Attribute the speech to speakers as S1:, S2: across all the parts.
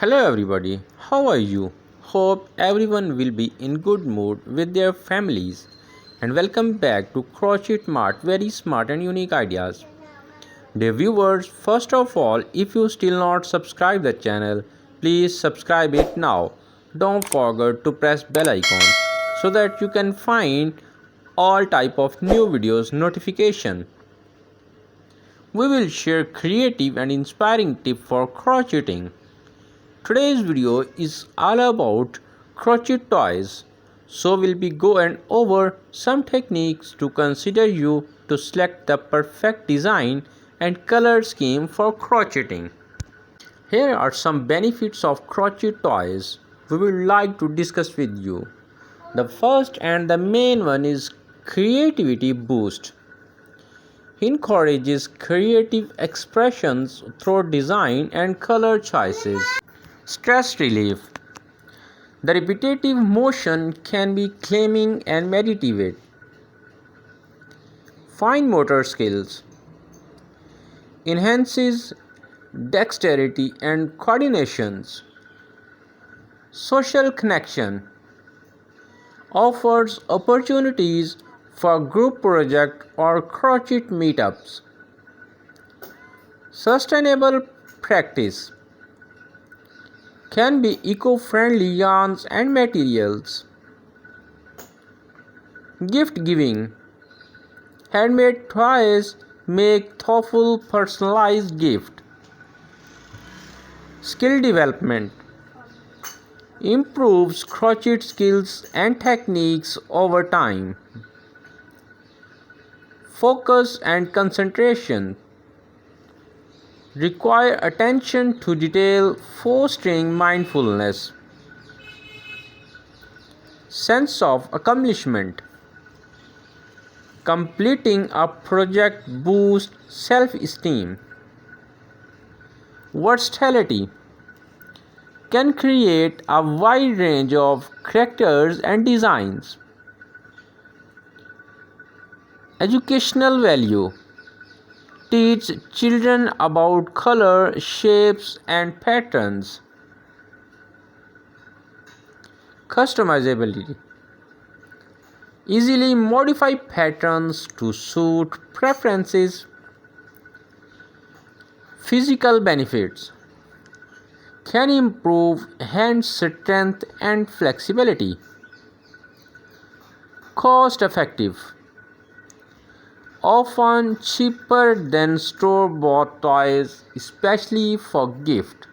S1: Hello everybody, how are you? Hope everyone will be in good mood with their families. And welcome back to Crochet Mart, very smart and unique ideas. Dear viewers, first of all, if you still not subscribe the channel, please subscribe it now. Don't forget to press bell icon so that you can find all type of new videos notification. We will share creative and inspiring tips for crocheting. Today's video is all about crochet toys. So we'll be going over some techniques to consider you to select the perfect design and color scheme for crocheting. Here are some benefits of crochet toys we would like to discuss with you. The first and the main one is creativity boost. Encourages creative expressions through design and color choices. Stress relief. The repetitive motion can be calming and meditative. Fine motor skills. Enhances dexterity and coordinations. Social connection. Offers opportunities for group project or crochet meetups. Sustainable practice. Can be eco-friendly yarns and materials. Gift giving. Handmade toys make thoughtful personalized gift. Skill development. Improves crochet skills and techniques over time. Focus and concentration. Require attention to detail, fostering mindfulness. Sense of accomplishment. Completing a project boosts self-esteem. Versatility. Can create a wide range of characters and designs. Educational value. Teach children about color, shapes, and patterns. Customizability. Easily modify patterns to suit preferences. Physical benefits. Can improve hand strength and flexibility. Cost effective. Often cheaper than store-bought toys, especially for gift.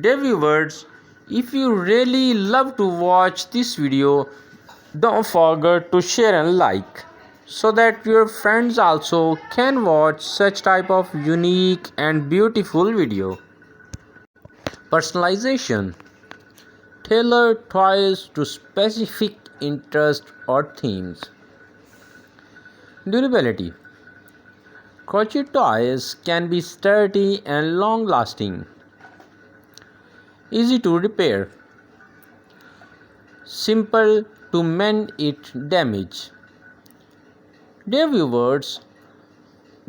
S1: Dear viewers, if you really love to watch this video, don't forget to share and like so that your friends also can watch such type of unique and beautiful video. Personalization. Tailor toys to specific interests or themes. Durability. Crochet toys can be sturdy and long-lasting. Easy to repair. Simple to mend it damage. Dear viewers,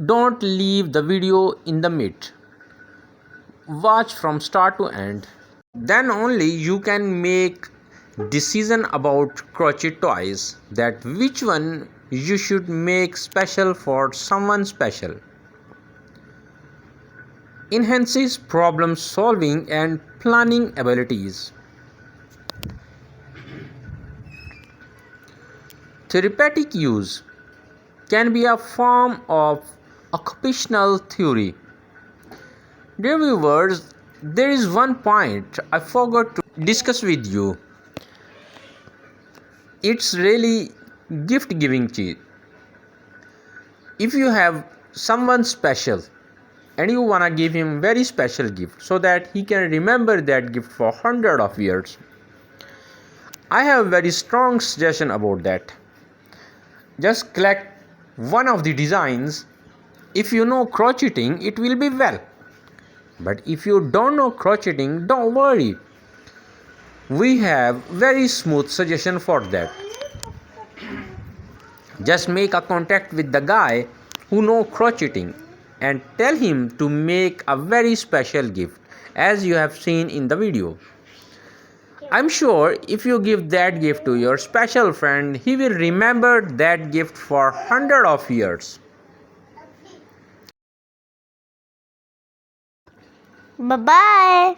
S1: don't leave the video in the mid. Watch from start to end. Then only you can make decision about crochet toys, that which one you should make special for someone special. Enhances problem solving and planning abilities. Therapeutic use. Can be a form of occupational theory. Dear viewers, there is one point I forgot to discuss with you. It's really gift giving cheat. If you have someone special and you wanna give him very special gift so that he can remember that gift for 100 of years, I have a very strong suggestion about that. Just collect one of the designs. If you know crocheting, it will be well, but if you don't know crocheting, don't worry, we have very smooth suggestion for that. Just make a contact with the guy who know crocheting and tell him to make a very special gift, as you have seen in the video. I'm sure if you give that gift to your special friend, he will remember that gift for hundred of years.
S2: Bye bye.